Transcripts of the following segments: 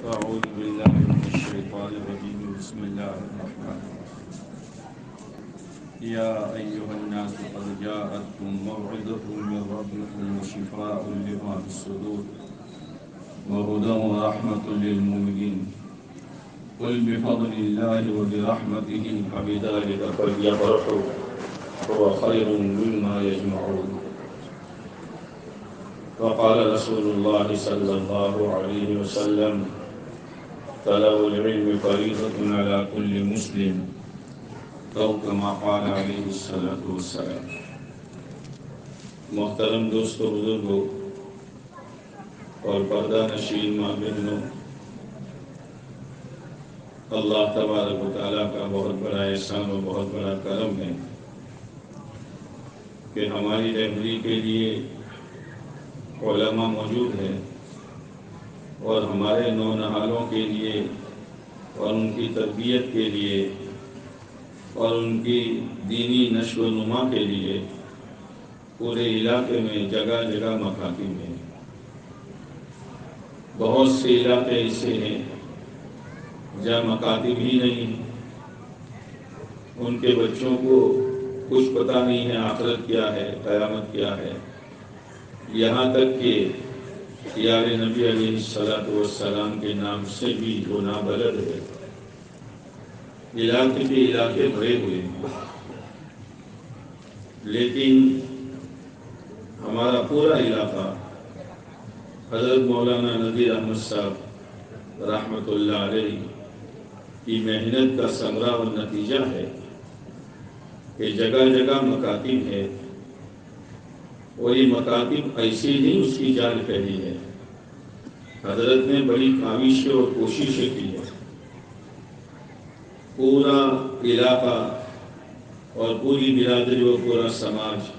أعوذ بالله من الشيطان الرجيم بسم الله الرحمن الرحيم يا أيها الناس قد جاءتكم موعظة من ربكم وشفاء لما في الصدور وهدى ورحمة للمؤمنين قل بفضل الله وبرحمته فبذلك فليفرحوا هو خير مما يجمعون وقال رسول الله صلى الله عليه وسلم طلب العلم فريضة على كل مسلم أو كما قال عليه الصلاة والسلام۔ محترم دوستو، بزرگوں اور پردہ نشین ماں بہنوں، اللہ تبارک و تعالیٰ کا بہت بڑا احسان و بہت بڑا کرم ہے کہ ہماری رہبری کے لیے علماء موجود ہیں اور ہمارے نونہالوں کے لیے اور ان کی تربیت کے لیے اور ان کی دینی نشو و نما کے لیے پورے علاقے میں جگہ جگہ مکاتب ہیں۔ بہت سے علاقے ایسے ہیں جہاں مکاتب ہی نہیں، ان کے بچوں کو کچھ پتہ نہیں ہے آخرت کیا ہے، قیامت کیا ہے، یہاں تک کہ یار نبی علیہ السلام کے نام سے بھی وہ نابلد ہے۔ علاقے کے علاقے بھرے ہوئے ہیں، لیکن ہمارا پورا علاقہ حضرت مولانا نذیر احمد صاحب رحمۃ اللہ علیہ کی محنت کا ثمرہ اور نتیجہ ہے کہ جگہ جگہ مکاتب ہے، اور یہ مکاتب ایسی نہیں اس کی جان پھیلی ہے، حضرت نے بڑی کاوشیں اور کوششیں کی ہے۔ پورا علاقہ اور پوری برادری و پورا سماج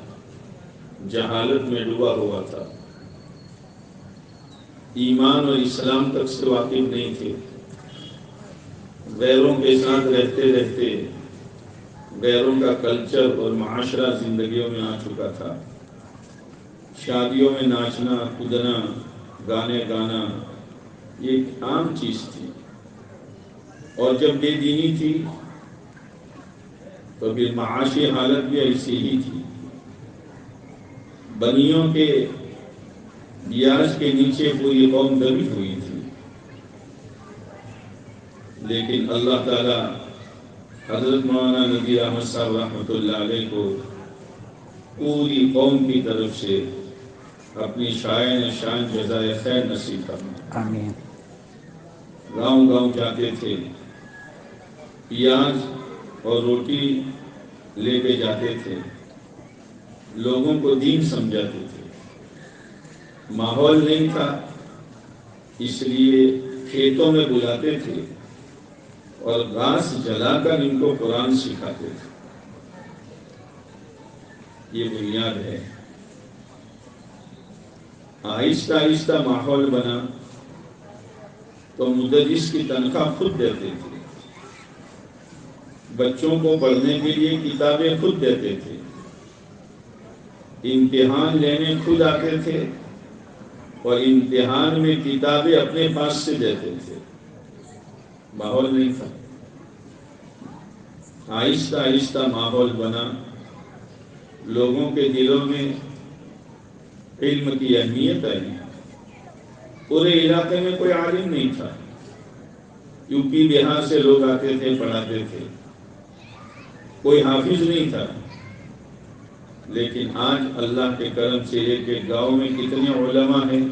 جہالت میں ڈوبا ہوا تھا، ایمان اور اسلام تک سے واقف نہیں تھے، غیروں کے ساتھ رہتے رہتے غیروں کا کلچر اور معاشرہ زندگیوں میں آ چکا تھا۔ شادیوں میں ناچنا کودنا گانے گانا یہ ایک عام چیز تھی، اور جب بے دینی تھی تو پھر معاشی حالت بھی ایسی ہی تھی۔ بنیوں کے بیاج کے نیچے پوری قوم دبی ہوئی تھی، لیکن اللہ تعالی حضرت مولانا نذیر احمد صاحب رحمۃ اللہ علیہ کو پوری قوم کی طرف سے اپنی شائن شان جزائے خیر نصیب فرمائے۔ آمین۔ گاؤں گاؤں جاتے تھے، پیاز اور روٹی لے کے جاتے تھے، لوگوں کو دین سمجھاتے تھے۔ ماحول نہیں تھا، اس لیے کھیتوں میں بلاتے تھے اور گھاس جلا کر ان کو قرآن سکھاتے تھے۔ یہ بنیاد ہے۔ آہستہ آہستہ ماحول بنا تو مدرس کی تنخواہ خود دیتے تھے، بچوں کو پڑھنے کے لیے کتابیں خود دیتے تھے، امتحان لینے خود آتے تھے اور امتحان میں کتابیں اپنے پاس سے دیتے تھے۔ ماحول نہیں تھا، آہستہ آہستہ ماحول بنا، لوگوں کے دلوں میں علم کی اہمیت آئی۔ پورے علاقے میں کوئی عالم نہیں تھا، یو پی بہار سے لوگ آتے تھے پڑھاتے تھے، کوئی حافظ نہیں تھا، لیکن آج اللہ کے کرم سے ایک ایک گاؤں میں کتنے علماء ہیں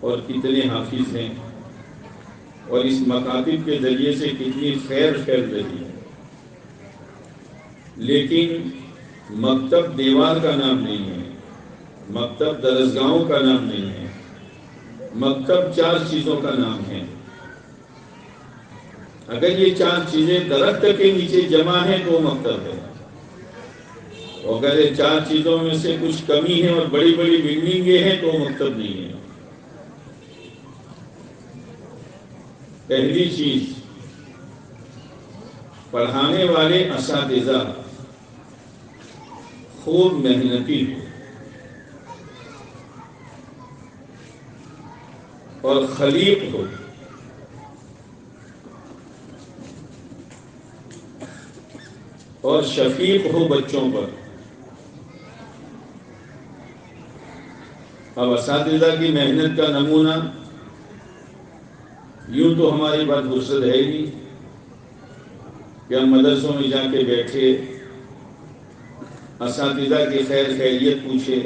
اور کتنے حافظ ہیں، اور اس مکاتب کے ذریعے سے کتنی خیر پھیل رہی ہے۔ لیکن مکتب دیوار کا نام نہیں ہے، مکتب درسگاہوں کا نام نہیں ہے، مکتب چار چیزوں کا نام ہے۔ اگر یہ چار چیزیں درخت کے نیچے جمع ہیں تو وہ مکتب ہے، اور اگر یہ چار چیزوں میں سے کچھ کمی ہے اور بڑی بڑی بلڈنگیں ہیں تو وہ مکتب نہیں ہے۔ پہلی چیز، پڑھانے والے اساتذہ خوب محنتی اور خلیق ہو، اور شفیق ہو بچوں پر۔ اب اساتذہ کی محنت کا نمونہ یوں تو ہماری بات فرصت ہے ہی نہیں کہ ہم مدرسوں میں جا کے بیٹھے، اساتذہ کی خیر خیریت پوچھے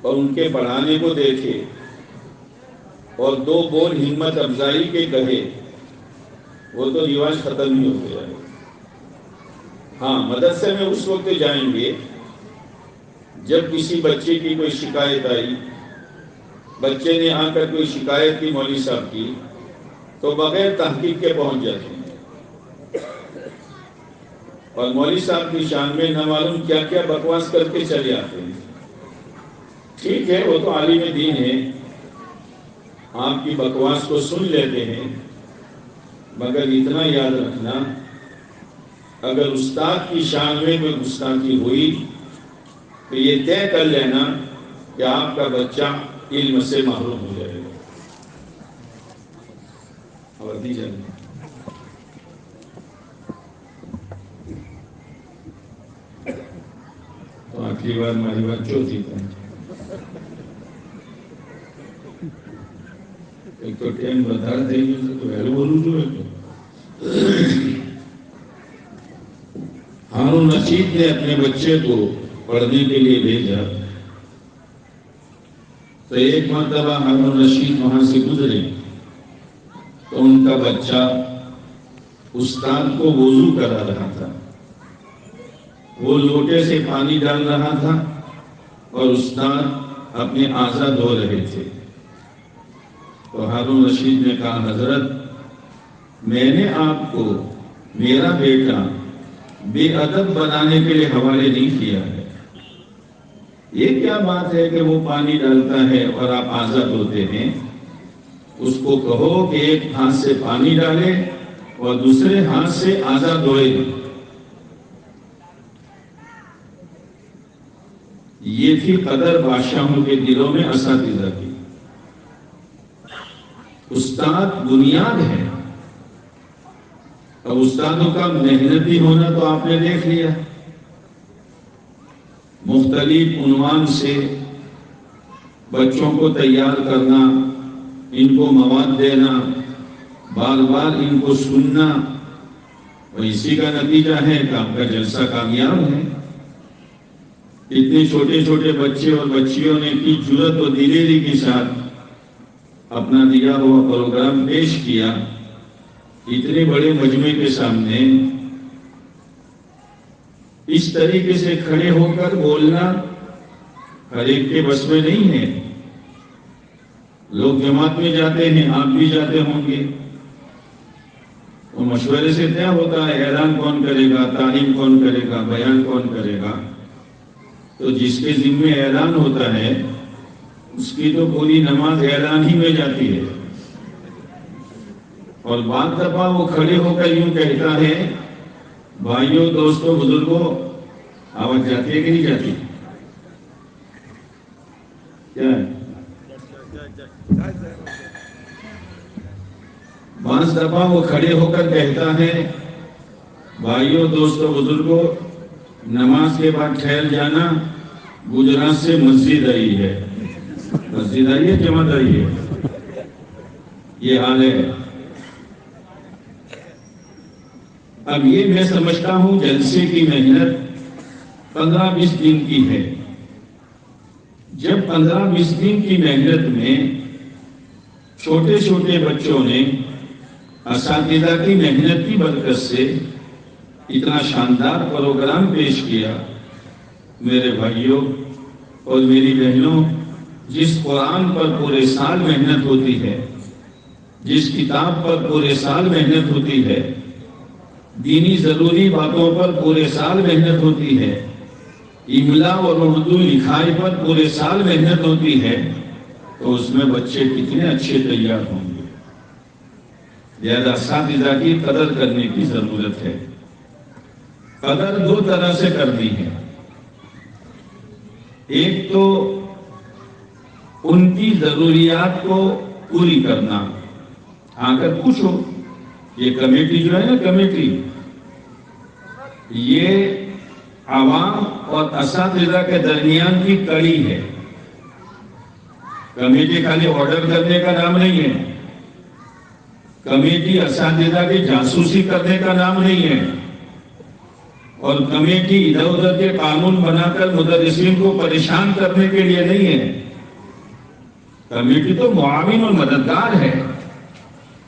اور ان کے پڑھانے کو دیکھے اور دو بول ہمت افزائی کے کہے، وہ تو رواج ختم ہی ہو گیا ہے۔ ہاں، مدرسے میں اس وقت جائیں گے جب کسی بچے کی کوئی شکایت آئی، بچے نے آ کر کوئی شکایت کی مولوی صاحب کی، تو بغیر تحقیق کے پہنچ جاتے ہیں اور مولوی صاحب کی شان میں نہ معلوم کیا کیا بکواس کر کے چلے آتے ہیں۔ ٹھیک ہے، وہ تو عالم دین ہے، آپ کی بکواس کو سن لیتے ہیں، مگر اتنا یاد رکھنا اگر استاد کی شان میں کوئی گستاخی ہوئی تو یہ طے کر لینا کہ آپ کا بچہ علم سے محروم ہو جائے گا۔ تو آخری بار ہماری بات چوتھی تھی، ایک تو ٹائم بتا رہے تھے تو پہلے بولوں جو ہے۔ ہارون رشید نے اپنے بچے کو پڑھنے کے لیے بھیجا تو ایک مرتبہ ہارون رشید وہاں سے گزرے تو ان کا بچہ استاد کو وضو کرا رہا تھا، وہ لوٹے سے پانی ڈال رہا تھا اور استاد اپنے اعضاء دھو رہے تھے۔ تو ہارون رشید نے کہا، حضرت میں نے آپ کو میرا بیٹا بے ادب بنانے کے لیے حوالے نہیں کیا ہے، یہ کیا بات ہے کہ وہ پانی ڈالتا ہے اور آپ اعضاء دھوتے ہیں؟ اس کو کہو کہ ایک ہاتھ سے پانی ڈالے اور دوسرے ہاتھ سے اعضاء دھوئے۔ یہ تھی قدر بادشاہوں کے دلوں میں اساتذہ کی۔ استاد بنیاد ہے، اب استادوں کا محنتی ہونا تو آپ نے دیکھ لیا، مختلف عنوان سے بچوں کو تیار کرنا، ان کو مواد دینا، بار بار ان کو سننا، اور اسی کا نتیجہ ہے کہ آپ کا جلسہ کامیاب ہے۔ اتنے چھوٹے چھوٹے بچے اور بچیوں نے کی جرأت و دلیری کے ساتھ اپنا دیا ہوا پروگرام پیش کیا، اتنے بڑے مجمع کے سامنے اس طریقے سے کھڑے ہو کر بولنا ہر ایک کے بس میں نہیں ہے۔ لوگ جماعت میں جاتے ہیں، آپ بھی جاتے ہوں گے، وہ مشورے سے طے ہوتا ہے اعلان کون کرے گا، تعلیم کون کرے گا، بیان کون کرے گا۔ تو جس کے ذمہ اعلان ہوتا ہے اس کی تو پوری نماز اعلان ہی میں جاتی ہے، اور بعض دفعہ وہ کھڑے ہو کر یوں کہتا ہے، بھائیوں، دوستوں، بزرگوں، آواز جاتی ہے کہ نہیں جاتی؟ کیا ہے؟ بعض دفعہ وہ کھڑے ہو کر کہتا ہے، بھائیوں، دوستوں، بزرگوں، نماز کے بعد ٹھہر جانا، گجرات سے مسجد آئی ہے۔ مسجد آئی ہے، جماعت آئی ہے، یہ حال ہے۔ اب یہ میں سمجھتا ہوں جلسے کی محنت 15-20 دن کی ہے۔ جب 15-20 دن کی محنت میں چھوٹے چھوٹے بچوں نے اساتذہ کی محنت کی برکت سے اتنا شاندار پروگرام پیش کیا، میرے بھائیوں اور میری بہنوں، جس قرآن پر پورے سال محنت ہوتی ہے، جس کتاب پر پورے سال محنت ہوتی ہے، دینی ضروری باتوں پر پورے سال محنت ہوتی ہے، املا اور اردو لکھائی پر پورے سال محنت ہوتی ہے، تو اس میں بچے کتنے اچھے تیار ہوں گے۔ لہذا اساتذہ کی قدر کرنے کی ضرورت ہے۔ قدر دو طرح سے کرنی ہے، ایک تو ان کی ضروریات کو پوری کرنا، آ کر پوچھو، یہ کمیٹی جو ہے نا، کمیٹی یہ عوام اور اساتذہ کے درمیان کی کڑی ہے. کمیٹی خالی آرڈر کرنے کا نام نہیں ہے، کمیٹی اساتذہ کی جاسوسی کرنے کا نام نہیں ہے، اور کمیٹی ادھر ادھر کے قانون بنا کر مدرسین کو پریشان کرنے کے لیے نہیں ہے. کمیٹی تو معاون اور مددگار ہے.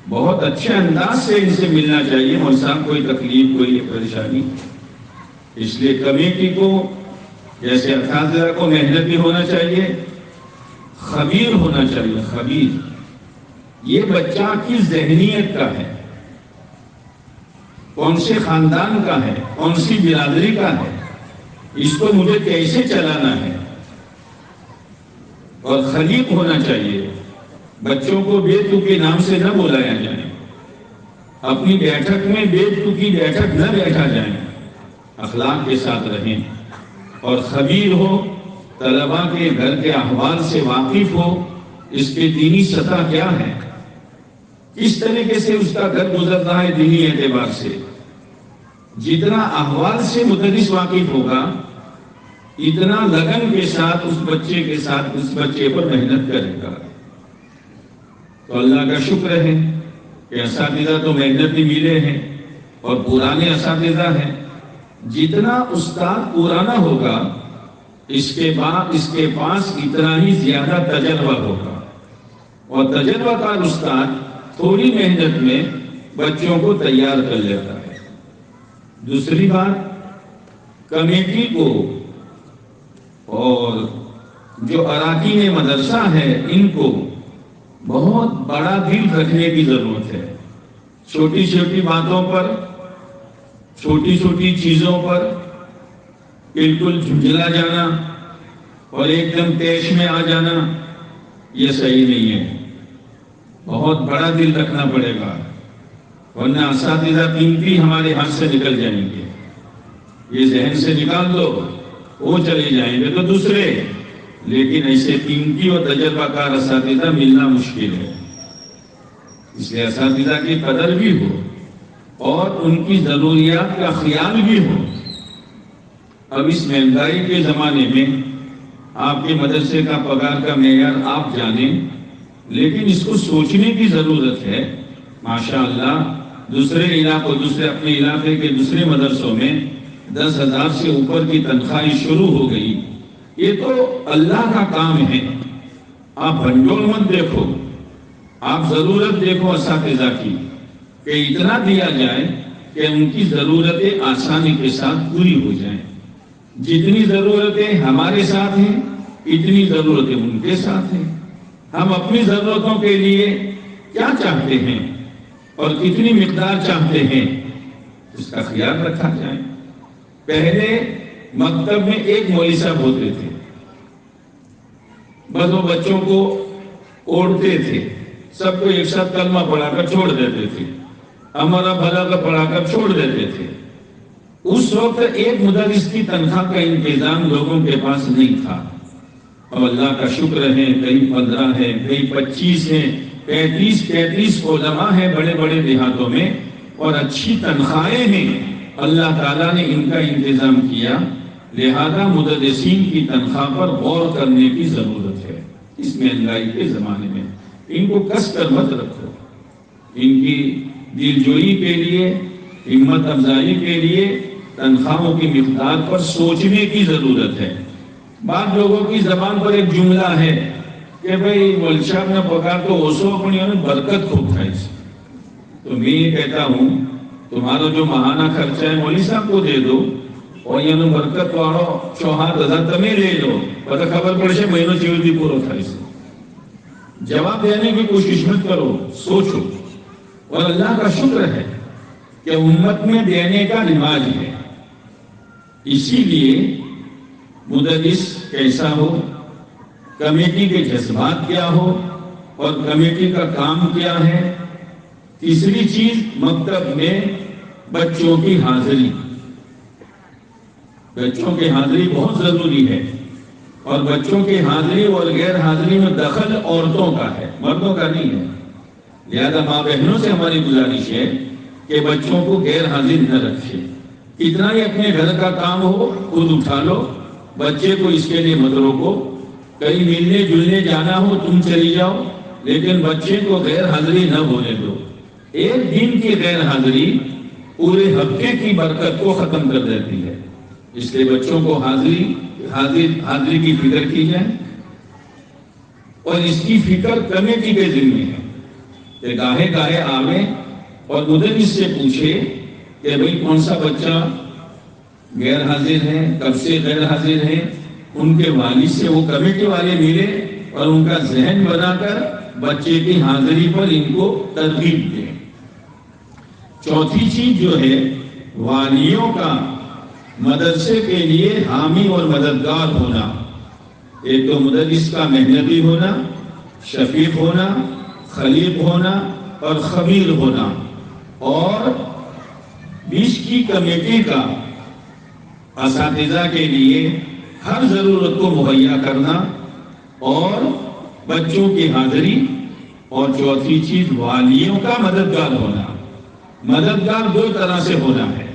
بہت اچھے انداز سے ان سے ملنا چاہیے. مول صاحب کوئی تکلیف کوئی پریشانی، اس لیے کمیٹی کو جیسے اساتذہ کو محنتی ہونا چاہیے، خبیر ہونا چاہیے. خبیر یہ بچہ کس ذہنیت کا ہے، کون سے خاندان کا ہے، کون سی برادری کا ہے، اس کو مجھے کیسے چلانا ہے. اور خلیق ہونا چاہیے. بچوں کو بے تو کے نام سے نہ بلایا جائے، اپنی بیٹھک میں بے تو کی بیٹھک نہ بیٹھا جائے، اخلاق کے ساتھ رہیں. اور خبیر ہو، طلباء کے گھر کے احوال سے واقف ہو، اس کے دینی سطح کیا ہے، کس طریقے سے اس کا گھر گزر رہا ہے دینی اعتبار سے. جتنا احوال سے مدرس واقف ہوگا اتنا لگن کے ساتھ اس بچے کے ساتھ اس بچے پر محنت کرے گا. تو اللہ کا شکر ہے کہ اساتذہ تو محنتی ملے ہیں اور پرانے اساتذہ ہیں. جتنا استاد پرانا ہوگا اس کے بعد اس کے پاس اتنا ہی زیادہ تجربہ ہوگا، اور تجربہ کار استاد تھوڑی محنت میں بچوں کو تیار کر لیتا ہے. دوسری بات، کمیٹی کو اور جو اراکین مدرسہ ہے ان کو بہت بڑا دل رکھنے کی ضرورت ہے. چھوٹی چھوٹی باتوں پر، چھوٹی چھوٹی چیزوں پر بالکل جھنجلا جانا اور ایک دم تیش میں آ جانا یہ صحیح نہیں ہے. بہت بڑا دل رکھنا پڑے گا، ورنہ اساتذہ قیمتی ہمارے ہاتھ سے نکل جائیں گے. یہ ذہن سے نکال دو، وہ چلے جائیں گے تو دوسرے. لیکن ایسے قیمتی اور تجربہ کار اساتذہ ملنا مشکل ہے. اس لیے اساتذہ کی قدر بھی ہو اور ان کی ضروریات کا خیال بھی ہو. اب اس مہنگائی کے زمانے میں آپ کے مدرسے کا پگار کا معیار آپ جانیں، لیکن اس کو سوچنے کی ضرورت ہے. ماشاءاللہ دوسرے اپنے علاقے کے دوسرے مدرسوں میں 10,000 سے اوپر کی تنخواہیں شروع ہو گئی. یہ تو اللہ کا کام ہے. آپ بھنڈول مت دیکھو، آپ ضرورت دیکھو اساتذہ کی کہ اتنا دیا جائے کہ ان کی ضرورتیں آسانی کے ساتھ پوری ہو جائیں. جتنی ضرورتیں ہمارے ساتھ ہیں اتنی ضرورتیں ان کے ساتھ ہیں. ہم اپنی ضرورتوں کے لیے کیا چاہتے ہیں اور کتنی مقدار چاہتے ہیں اس کا خیال رکھا جائے. پہلے مکتب میں ایک مولوی صاحب ہوتے تھے، بس وہ بچوں کو اوڑھتے تھے، سب کو ایک ساتھ کلمہ پڑھا کر چھوڑ دیتے تھے، ہمارا بھلا کا پڑھا کر چھوڑ دیتے تھے. اس وقت ایک مدرس کی تنخواہ کا انتظام لوگوں کے پاس نہیں تھا. اب اللہ کا شکر ہے کئی 15 ہیں، کئی 25 ہیں، 35 علماء ہیں بڑے بڑے دیہاتوں میں، اور اچھی تنخواہیں ہیں. اللہ تعالیٰ نے ان کا انتظام کیا. لہذا مدرسین کی تنخواہ پر غور کرنے کی ضرورت ہے. اس مہنگائی کے زمانے میں ان کو کس کر مت رکھو. ان کی دلجوئی کے لیے، ہمت افزائی کے لیے تنخواہوں کی مقدار پر سوچنے کی ضرورت ہے. بعض لوگوں کی زبان پر ایک جملہ ہے کہ بھئی مول صاحب نے پکار تو اوسو اپنی برکت خوب کھائی. تو میں یہ کہتا ہوں تمہارا جو ماہانہ خرچہ ہے مولوی صاحب کو دے دو اور یہ برکت واڑو 4,000 تمہیں لے لو، پتہ خبر پڑے مہینوں چیز بھی پورا تھا. اسے جواب دینے کی کوشش مت کرو، سوچو. اور اللہ کا شکر ہے کہ امت میں دینے کا رواج ہے. اسی لیے مدرس کیسا ہو، کمیٹی کے جذبات کیا ہو اور کمیٹی کا کام کیا ہے. تیسری چیز مکتب میں بچوں کی حاضری. بچوں کی حاضری بہت ضروری ہے، اور بچوں کی حاضری اور غیر حاضری میں دخل عورتوں کا ہے، مردوں کا نہیں ہے. لہذا ماں بہنوں سے ہماری گزارش ہے کہ بچوں کو غیر حاضر نہ رکھے. کتنا ہی اپنے گھر کا کام ہو خود اٹھا لو، بچے کو اس کے لیے مت روکو، کہیں ملنے جلنے جانا ہو تم چلی جاؤ، لیکن بچے کو غیر حاضری نہ ہونے دو۔ ایک دن کی غیر حاضری پورے ہفتے کی برکت کو ختم کر دیتی ہے، اس لیے بچوں کو حاضری کی فکر کی جائے، اور اس کی فکر کمیٹی کے ذمہ ہے کہ گاہے گاہے آوے اور مدرس سے پوچھے کہ بھئی کون سا بچہ غیر حاضر ہے، کب سے غیر حاضر ہے، ان کے والد سے وہ کمیٹی والے ملے اور ان کا ذہن بنا کر بچے کی حاضری پر ان کو ترغیب دیں۔ چوتھی چیز جو ہے، والیوں کا مدرسے کے لیے حامی اور مددگار ہونا۔ ایک تو مدرس کا محنتی ہونا، شفیق ہونا، خلیق ہونا اور خبیر ہونا، اور بیچ کی کمیٹی کا اساتذہ کے لیے ہر ضرورت کو مہیا کرنا اور بچوں کی حاضری، اور چوتھی چیز والیوں کا مددگار ہونا۔ مددگار دو طرح سے ہونا ہے،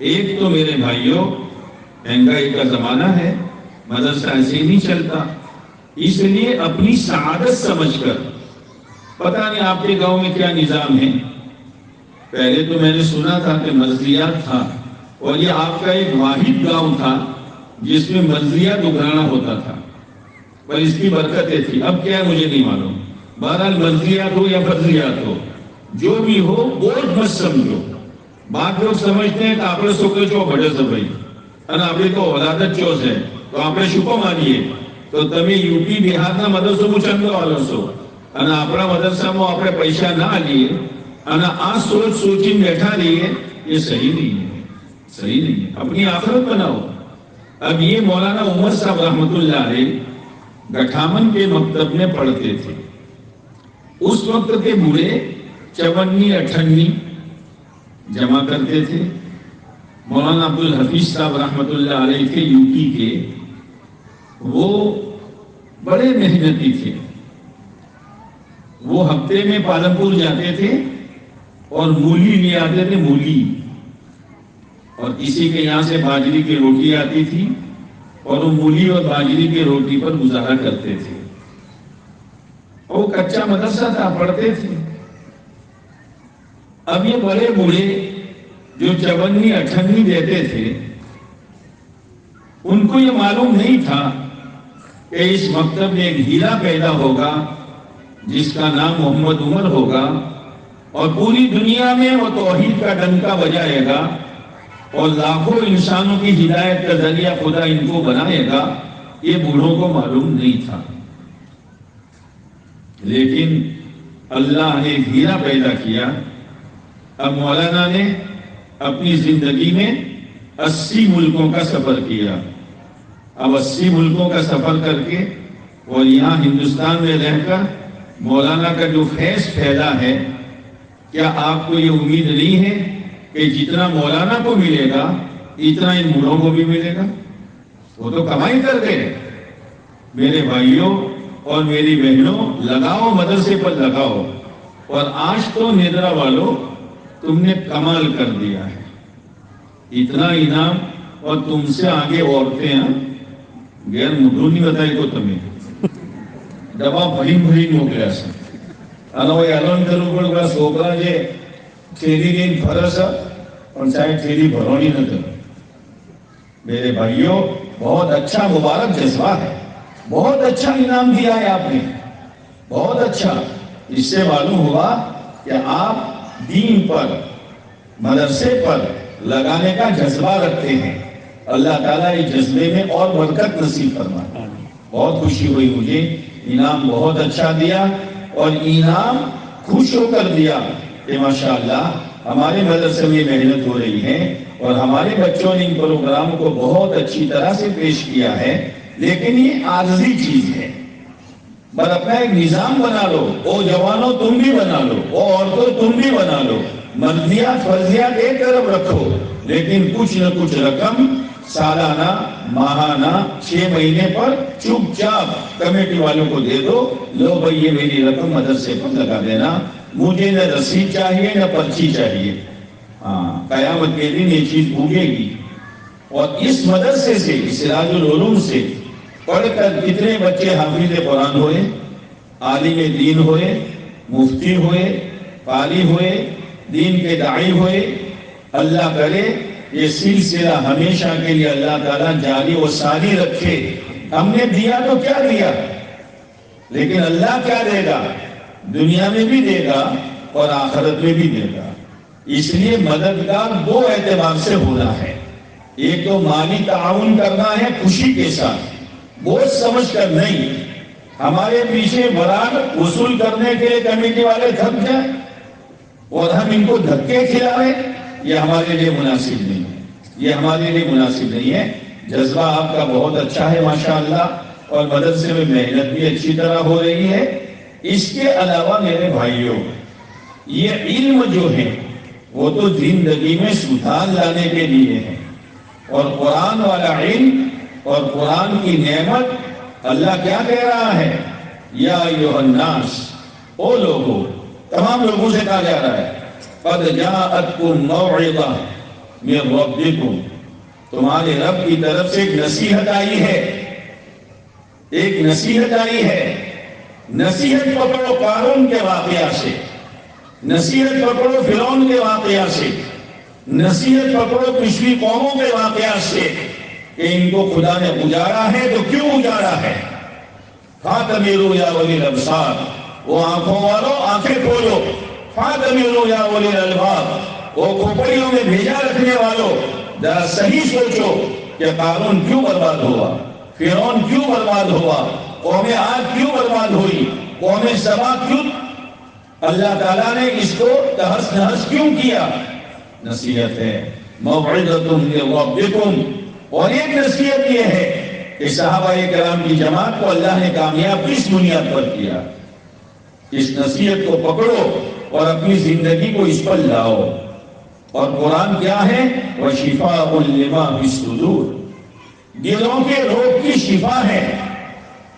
ایک تو میرے بھائیوں مہنگائی کا زمانہ ہے، مدرسہ ایسے ہی نہیں چلتا، اس لیے اپنی سعادت سمجھ کر، پتہ نہیں آپ کے گاؤں میں کیا نظام ہے، پہلے تو میں نے سنا تھا کہ مرضیات تھا، اور یہ آپ کا ایک واحد گاؤں تھا جس میں مرضیات اگرانا ہوتا تھا، پر اس کی برکتیں تھی۔ اب کیا ہے مجھے نہیں معلوم، بہرحال مرضیات ہو یا فرضیات ہو، جو بھی ہو بوجھ مت سمجھو۔ بعض لوگ سمجھتے ہیں کہ آپ نے سکے چو بڑے سے بھائی اور آپ کو ولادت چوس ہے تو آپ نے شکو مانیے تو تمہیں یو پی بہار نہ مدرسوں میں چندو والوں سو અને આપણા મદરસામાં આપણે પૈસા ના આલીએ અને આ સોચી બેઠા રહીએ، یہ صحیح نہیں ہے، صحیح نہیں ہے، اپنی آخرت بناؤ۔ اب یہ مولانا عمر صاحب رحمت اللہ علیہ گٹھامن کے مکتب میں پڑھتے تھے، اس وقت کے بوڑھے 54-58 جمع کرتے تھے۔ مولانا عبدالحفیظ صاحب رحمت اللہ علیہ کے یو پی کے، وہ بڑے محنتی تھے، وہ ہفتے میں پالنپور جاتے تھے اور مولی لے آتے تھے، مولی، اور کسی کے یہاں سے باجری کی روٹی آتی تھی اور وہ مولی اور باجری کی روٹی پر گزارا کرتے تھے، اور وہ کچا مدرسہ تھا، پڑھتے تھے۔ اب یہ بڑے بوڑھے جو 54-58 دیتے تھے، ان کو یہ معلوم نہیں تھا کہ اس مکتب میں ایک ہیرا پیدا ہوگا جس کا نام محمد عمر ہوگا، اور پوری دنیا میں وہ توحید کا ڈنکا بجائے گا اور لاکھوں انسانوں کی ہدایت کا ذریعہ خدا ان کو بنائے گا۔ یہ بوڑھوں کو معلوم نہیں تھا، لیکن اللہ نے ایک ہیرا پیدا کیا۔ اب مولانا نے اپنی زندگی میں 80 ملکوں کا سفر کیا۔ اب 80 ملکوں کا سفر کر کے اور یہاں ہندوستان میں رہ کر مولانا کا جو فیض پھیلا ہے، کیا آپ کو یہ امید نہیں ہے کہ جتنا مولانا کو ملے گا اتنا ان بوڑھوں کو بھی ملے گا؟ وہ تو کمائی کر گئے۔ میرے بھائیوں اور میری بہنوں، لگاؤ مدرسے پر لگاؤ، اور آج تو ندرا والوں تم نے کمال کر دیا ہے، اتنا انعام، اور تم سے آگے عورتیں ہیں، غیر مدھو نہیں بتائی کو تمہیں دبا بھری موکلیا سے અને હવે એલોન કરવું પડે કે છોકરા જે થેલી લઈને ફરે છે પણ સાહેબ થેલી ભરવાની નથી। میرے بھائیوں، بہت اچھا مبارک جذبہ ہے، بہت اچھا انعام دیا ہے آپ نے، بہت اچھا۔ اس سے معلوم ہوا کہ آپ دین پر، مدرسے پر لگانے کا جذبہ رکھتے ہیں۔ اللہ تعالیٰ اس جذبے میں اور برکت نصیب فرمائے۔ بہت خوشی ہوئی مجھے، انعام بہت اچھا دیا، اور انعام خوش ہو کر دیا کہ ماشاءاللہ ہمارے مدرسے میں محنت ہو رہی ہے اور ہمارے بچوں نے ان پروگرام کو بہت اچھی طرح سے پیش کیا ہے۔ لیکن یہ عارضی چیز ہے، بس اپنا ایک نظام بنا لو، او جوانوں تم بھی بنا لو، او عورتوں تم بھی بنا لو، مرضیات فرضیات ایک طرف رکھو، لیکن کچھ نہ کچھ رقم سالانہ، ماہانہ، 6 مہینے پر چپ چاپ کمیٹی والوں کو دے دو، لو بھائی یہ میری رقم مدرسے پر لگا دینا، مجھے نہ رسید چاہیے نہ پرچی چاہیے، قیامت کے دن یہ چیز بھوگے گی۔ اور اس مدرسے سے، اس سراج العلوم سے پڑھ کر کتنے بچے حافظ قرآن ہوئے، عالم دین ہوئے، مفتی ہوئے، قاری ہوئے، دین کے داعی ہوئے۔ اللہ کرے یہ سلسلہ ہمیشہ کے لیے اللہ تعالیٰ جاری و ساری رکھے۔ ہم نے دیا تو کیا دیا، لیکن اللہ کیا دے گا؟ دنیا میں بھی دے گا اور آخرت میں بھی دے گا۔ اس لیے مددگار دو اعتبار سے ہونا ہے۔ ایک تو مالی تعاون کرنا ہے خوشی کے ساتھ، بوجھ سمجھ کر نہیں۔ ہمارے پیچھے برابر وصول کرنے کے لیے کمیٹی والے تھک جائیں اور ہم ان کو دھکے کھلائیں، یہ ہمارے لیے مناسب نہیں ہے، یہ ہمارے لیے مناسب نہیں ہے۔ جذبہ آپ کا بہت اچھا ہے ماشاءاللہ، اور مدرسے میں محنت بھی اچھی طرح ہو رہی ہے۔ اس کے علاوہ میرے بھائیوں، یہ علم جو ہے وہ تو زندگی میں سدھار لانے کے لیے ہے، اور قرآن والا علم اور قرآن کی نعمت اللہ کیا کہہ رہا ہے؟ یا ایھا الناس، او لوگوں، تمام لوگوں سے کہا جا رہا ہے، قد جاءتکم موعظہ من ربکم، تمہارے رب کی طرف سے ایک نصیحت آئی ہے، ایک نصیحت آئی ہے۔ نصیحت پکڑو قارون کے واقعہ سے، نصیحت پکڑو فرعون کے واقعہ سے، نصیحت پکڑو پچھلی قوموں کے واقعات سے کہ ان کو خدا نے اجارا ہے تو کیوں اجارا ہے۔ فَاعْتَبِرُوا يَا أُولِي الْأَبْصَارِ، وہ آنکھوں والو آنکھیں کھولو، فَاعْتَبِرُوا يَا أُولِي الْأَلْبَابِ، وہ کھوپڑیوں میں بھیجا رکھنے والو، ذرا صحیح سوچو کہ قارون کیوں برباد ہوا، فرعون کیوں برباد ہوا، قوم عاد کیوں برباد ہوئی، قوم سبا کیوں، اللہ تعالیٰ نے اس کو تہس نہس کیوں کیا؟ نصیحت ہے، موعظۃ من ربکم۔ اور ایک نصیحت یہ ہے کہ صحابہ کرام کی جماعت کو اللہ نے کامیاب کس بنیاد پر کیا؟ اس نصیحت کو پکڑو اور اپنی زندگی کو اس پر لاؤ۔ اور قرآن کیا ہے؟ وَشِفَاءٌ لِمَا فِي الصُّدُورِ، دلوں کے روگ کی شفا ہے۔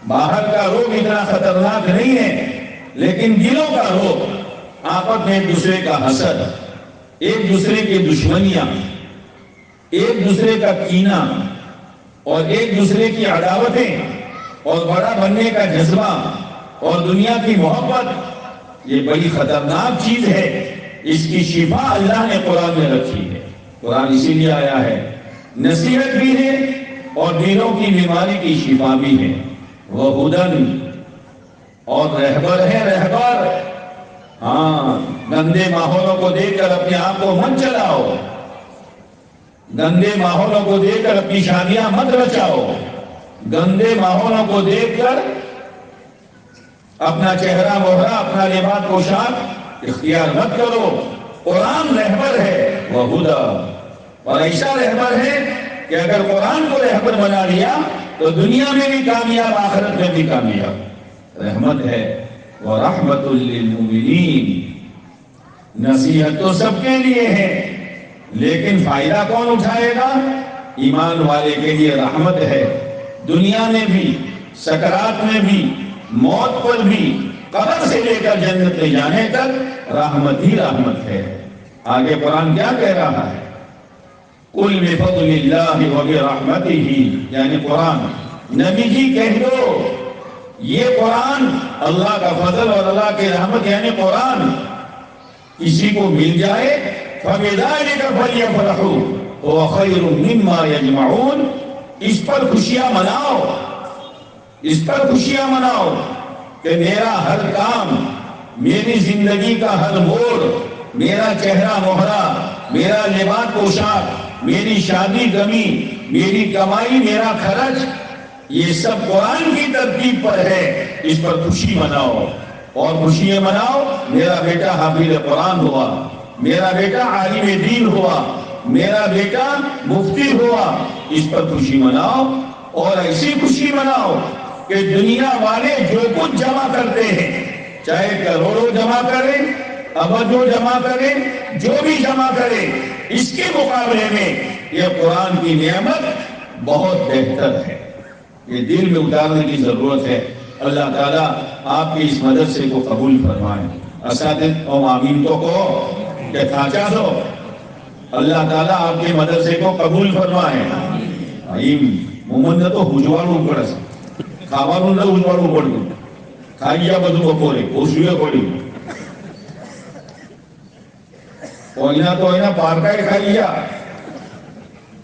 باہر کا روگ اتنا خطرناک نہیں ہے، لیکن دلوں کا روگ، آپس میں ایک دوسرے کا حسد، ایک دوسرے کی دشمنیاں، ایک دوسرے کا کینہ، اور ایک دوسرے کی عداوتیں، اور بڑا بننے کا جذبہ، اور دنیا کی محبت، یہ بڑی خطرناک چیز ہے۔ اس کی شفا اللہ نے قرآن میں رکھی ہے۔ قرآن اسی لیے آیا ہے، نصیحت بھی ہے اور دلوں کی بیماری کی شفا بھی ہے۔ وَہُدًى، اور رہبر ہے، رہبر۔ ہاں، گندے ماحولوں کو دیکھ کر اپنے آپ کو مت چلاؤ، گندے ماحولوں کو دیکھ کر اپنی شادیاں مت رچاؤ، گندے ماحولوں کو دیکھ کر اپنا چہرہ مہرہ، اپنا لباس پوشاک اختیار مت کرو۔ قرآن رہبر ہے، وَہُدًى، اور ایسا رہبر ہے کہ اگر قرآن کو رہبر بنا لیا تو دنیا میں بھی کامیاب، آخرت میں بھی کامیاب۔ رحمت ہے، وَرَحْمَةٌ لِّلْمُؤْمِنِينَ، نصیحت تو سب کے لیے ہے، لیکن فائدہ کون اٹھائے گا؟ ایمان والے کے لیے رحمت ہے، دنیا میں بھی، سکرات میں بھی، موت پر بھی، قبر سے لے کر جنت لے جانے تک رحمت ہی رحمت ہے۔ آگے قرآن کیا کہہ رہا ہے؟ قُلْ بِفَضْلِ اللَّهِ وَبِرَحْمَتِهِ، یعنی قرآن، نبی جی کہہ دو، یہ قرآن اللہ کا فضل اور اللہ کی رحمت یعنی قرآن کسی کو مل جائے، فَبِذَلِكَ فَلْيَفْرَحُوا هُوَ خَيْرٌ مِّمَّا يَجْمَعُونَ، اس پر خوشیاں مناؤ، اس پر خوشیاں مناؤ کہ میرا ہر کام، میری زندگی کا ہر موڑ، میرا چہرہ مہرہ، میرا لباس پوشاک، میری شادی غمی، میری کمائی، میرا خرچ، یہ سب قرآن کی ترتیب پر ہے، اس پر خوشی مناؤ۔ اور خوشی مناؤ، میرا بیٹا حافظ قرآن ہوا، میرا بیٹا عالم دین ہوا، میرا بیٹا مفتی ہوا، اس پر خوشی مناؤ۔ اور ایسی خوشی مناؤ کہ دنیا والے جو کچھ جمع کرتے ہیں، چاہے کروڑوں جمع کریں، ابدوں جمع کریں، جو بھی جمع کریں، اس کے مقابلے میں یہ قرآن کی نعمت بہت بہتر ہے۔ یہ دل میں اتارنے کی ضرورت ہے۔ اللہ تعالیٰ آپ کی اس مدرسے کو قبول فرمائے۔ اساتذہ اور معامین کو کہ تھاچا دو اللہ تعالیٰ آپ کے مدرسے کو قبول فرمائے. مومن تو ہجواڑوں پڑا کھاواڑوں نہ ہجواڑوں پڑوں کھائیا بدو بپورے اوشوے پڑی کوئنا تو اینا پارکائے کھائیا.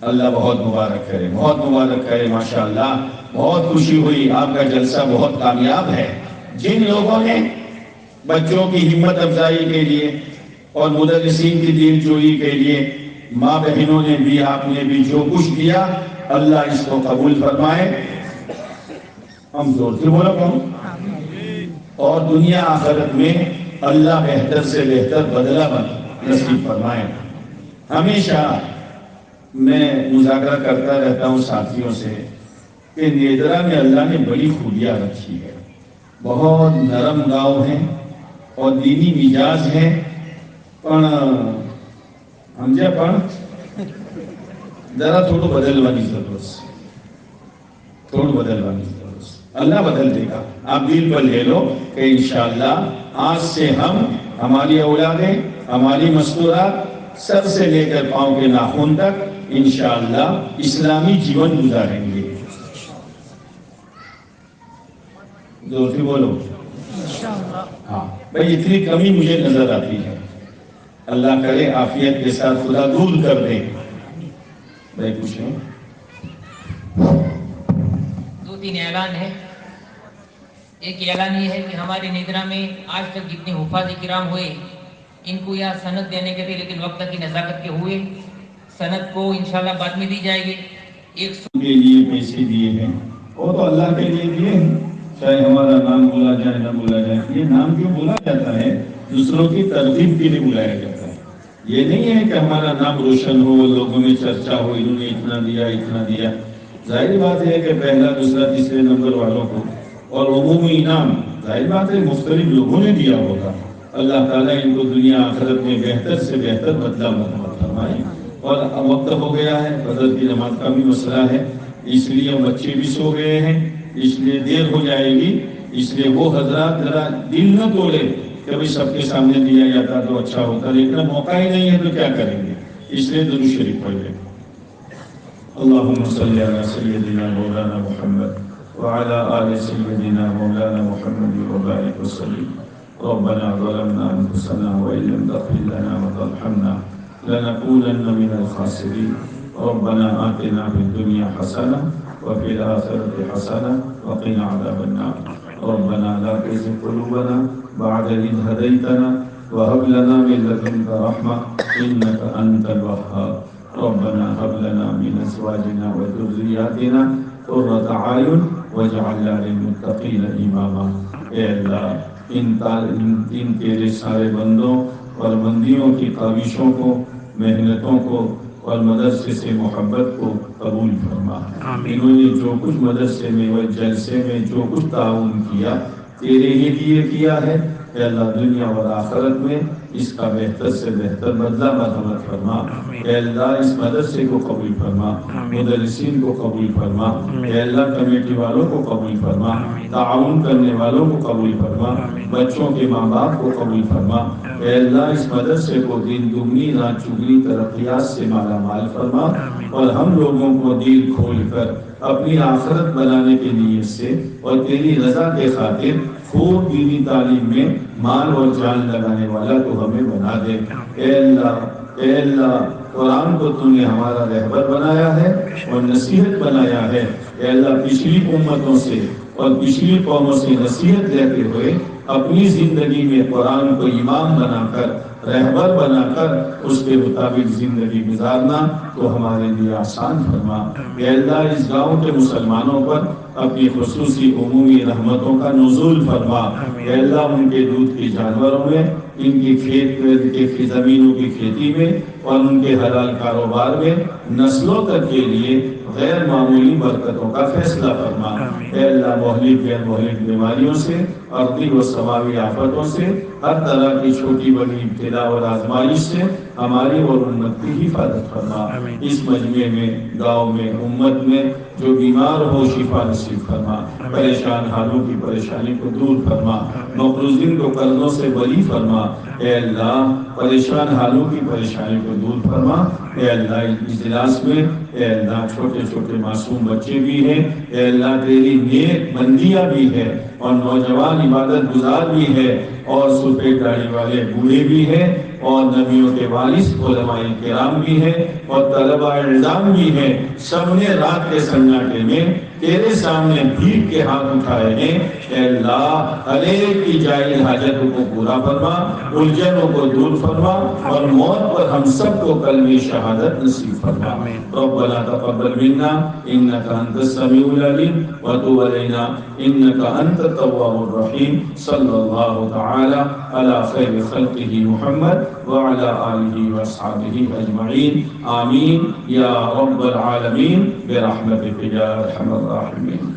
اللہ بہت مبارک کرے, بہت مبارک کرے. ماشاءاللہ بہت خوشی ہوئی, آپ کا جلسہ بہت کامیاب ہے. جن لوگوں نے بچوں کی ہمت افزائی کے لیے اور مدرسین کی دین جوئی کے لیے, ماں بہنوں نے بھی, آپ نے بھی جو کچھ دیا, اللہ اس کو قبول فرمائے. ہم زور سے بولا کہوں, اور دنیا آخرت میں اللہ بہتر سے بہتر بدلہ نصیب فرمائے. ہمیشہ میں مذاکرہ کرتا رہتا ہوں ساتھیوں سے کہ نیدرا میں اللہ نے بڑی خوبیاں رکھی ہے. بہت نرم گاؤں ہے اور دینی مزاج ہے, سمجھا પણ ذرا تھوڑا بدلવાની ضرورت છે, تھوڑا بدلવાની ضرورت છે. اللہ بدل دے گا. آپ دل پر لے لو کہ انشاءاللہ آج سے ہم, ہماری اولادیں, ہماری مستورات, سر سے لے کر پاؤں کے ناخن تک انشاءاللہ اسلامی جیون گزاریں گے. زور سے بولو. ہاں بھائی, اتنی کمی مجھے نظر آتی ہے. اللہ کرے عافیت کے ساتھ خدا دور کر دے. بھائی پوچھیں. 2-3 اعلان ہے. ایک اعلان یہ ہے کہ ہماری نیدرا میں آج تک جتنے حفاظ کرام ہوئے ان کو یا سند دینے کے تھے, لیکن وقت کی نزاکت کے ہوئے. سند کو انشاءاللہ بعد میں دی جائے گی. کے لیے پیسے دیے ہیں, وہ تو اللہ کے لیے دیے ہیں, چاہے ہمارا نام بولا جائے نہ بولا جائے. یہ نام کیوں بولا جاتا ہے؟ دوسروں کی ترغیب کے لیے بلایا جاتا ہے. یہ نہیں ہے کہ ہمارا نام روشن ہو, لوگوں میں چرچا ہو, انہوں نے اتنا دیا اتنا دیا. ظاہر بات ہے کہ پہلا دوسرا تیسرے نمبر والوں کو اور عمومی انعام ظاہر بات ہے مختلف لوگوں نے دیا ہوگا. اللہ تعالیٰ ان کو دنیا آخرت میں بہتر سے بہتر بدلہ مرتب فرمائے. اور اب وقت ہو گیا ہے, فجر کی نماز کا بھی مسئلہ ہے, اس لیے بچے بھی سو گئے ہیں, اس لیے دیر ہو جائے گی. اس لیے وہ حضرات ذرا دل نہ توڑے کہ بھئی سب کے سامنے دیا جاتا تو اچھا ہوتا, لیکن موقع ہی نہیں ہے تو کیا کریں گے. اس لیے درود شریف پڑھ لیں. اللہم صلی علی سیدنا مولانا محمد وعلی آل سیدنا مولانا محمد وبارک وسلم. ربنا ظلمنا انفسنا وإن لم تغفر لنا وترحمنا لنكونن من الخاسرين. ربنا آتنا في الدنيا حسنة وفي الآخرة حسنة وقنا عذاب النار. ربنا لا تزغ قلوبنا بعد إذ هديتنا وهب لنا من لدنك رحمة إنك أنت الوهاب. ربنا هب لنا من أزواجنا وذرياتنا قرة أعين واجعلنا للمتقين إماما. اے اللہ ان تیرے سارے بندوں اور بندیوں کی کاوشوں کو, محنتوں کو اور مدرسے سے محبت کو قبول فرما. انہوں نے جو کچھ مدرسے میں و جلسے میں جو کچھ تعاون کیا تیرے ہی لیے کیا ہے. اے اللہ دنیا اور آخرت میں اس کا بہتر سے بہتر بدلہ مرحمت فرما. اے اللہ اس مدرسے کو قبول فرما, مدرسین کو قبول فرما. اے اللہ کمیٹی والوں کو قبول فرما, تعاون کرنے والوں کو قبول فرما, بچوں کے ماں باپ کو قبول فرما. اے اللہ اس مدرسے کو دین دگنی رات چگنی ترقیات سے مالا مال فرما, اور ہم لوگوں کو دل کھول کر اپنی آخرت بنانے کے نیت سے اور تیری رضا کے خاطر خوب دینی تعلیم میں مال اور جان لگانے والا تو ہمیں بنا دے. اے اللہ قرآن کو تو نے ہمارا رہبر بنایا ہے اور نصیحت بنایا ہے. اے اللہ پچھلی امتوں سے اور پچھلی قوموں سے نصیحت لیتے ہوئے اپنی زندگی میں قرآن کو امام بنا کر, رہبر بنا کر اس کے مطابق زندگی گزارنا تو ہمارے لیے آسان فرما. اے اللہ اس گاؤں کے مسلمانوں پر اپنی خصوصی عمومی رحمتوں کا نزول فرما. اے اللہ ان کے دودھ کے جانوروں میں, ان کی کھیت کے زمینوں کی کھیتی میں اور ان کے حلال کاروبار میں نسلوں تک کے لیے غیر معمولی برکتوں کا فیصلہ فرما. اے اللہ مہلک غیر مہلک بیماریوں سے, ارضی و سماوی آفتوں سے, ہر طرح کی چھوٹی بڑی ابتلا اور آزمائش سے ہماری اور امت کی حفاظت فرما۔ اس مجمع میں، گاؤں میں، امت میں جو بیمار ہو شفا نصیب فرما، پریشان حالوں کی پریشانی کو دور فرما، مقروضین کو قرضوں سے بری فرما۔ اے اللہ پریشان حالوں کی پریشانی کو دور فرما۔ اے اللہ اس اجلاس میں اے اللہ چھوٹے چھوٹے معصوم بچے بھی ہیں، اے اللہ تیری نیک بندیاں بھی ہے، اور نوجوان عبادت گزار بھی ہے، اور سفید داڑھی والے بوڑھے بھی ہیں، اور نبیوں کے وارث علماء کرام بھی ہیں، اور طلباء علم بھی ہیں۔ سب نے رات کے سناٹے میں تیرے سامنے بھیک کے ہاتھ اٹھائے ہیں۔ اے اللہ ہر ایک کی جائز حاجتوں کو پورا فرما، الجھنوں کو دور فرما، اور موت پر ہم سب کو کلمہ شہادت نصیب فرما۔ ربنا تقبل منا انك انت السميع العليم وتب علينا انك انت التواب الرحيم۔ صلی اللہ تعالی علی خیر خلقہ محمد وعلى آلہ واصحابہ اجمعین، آمین یا رب العالمین برحمتک یا ارحم الراحمین۔